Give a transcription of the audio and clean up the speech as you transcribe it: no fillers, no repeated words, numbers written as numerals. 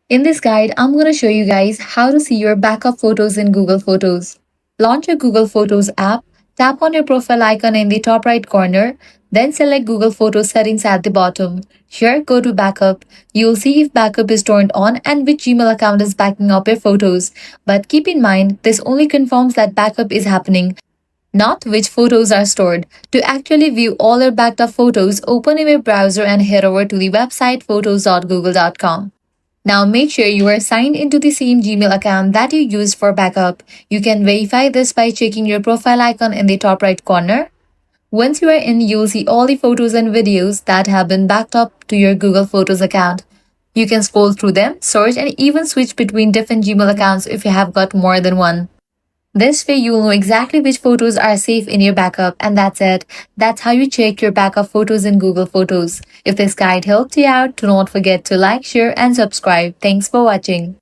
In this guide, I'm going to show you guys how to see your backup photos in Google Photos. Launch your Google Photos app, tap on your profile icon in the top right corner, then select Google Photos settings at the bottom. Here, go to Backup. You'll see if backup is turned on and which Gmail account is backing up your photos. But keep in mind, this only confirms that backup is happening, not which photos are stored. To actually view all your backed up photos, open a web browser and head over to the website photos.google.com. Now make sure you are signed into the same Gmail account that you used for backup. You can verify this by checking your profile icon in the top right corner. Once you are in, you'll see all the photos and videos that have been backed up to your Google Photos account. You can scroll through them, search, and even switch between different Gmail accounts if you have got more than one. This way, you'll know exactly which photos are safe in your backup, and that's it. That's how you check your backup photos in Google Photos. If this guide helped you out, do not forget to like, share, and subscribe. Thanks for watching.